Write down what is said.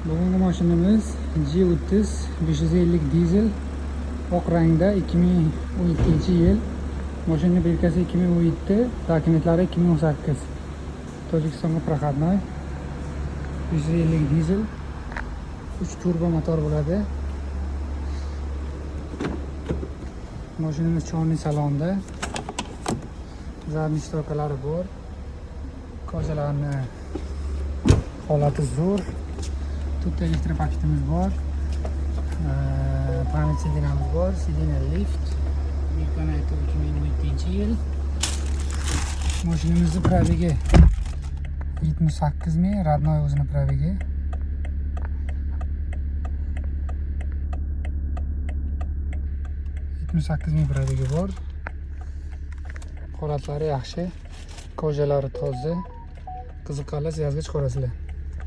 Bugungi mashinamiz G30 550 dizel oq rangda 2017-yil. Mashina belgisi 2017, dokumentlari 2018. Tojikistonga proxodnoy. 550 dizel 3 turbo motor bo'ladi. Mashinamiz chorli salonda. Zadniy shtokalari bor. Ko'zalarni holati zo'r. Тут elektropaketimiz bor. Pamyat sidinamiz bor. Sidina lift. Yuklanayotdi 2017-yil. Mashinamizning probegi 78 ming, родной o'zini probegi. Probegi bor. Holatlari yaxshi. Ko'jalari toza. Qiziqqanlar yozga chiqarasizlar.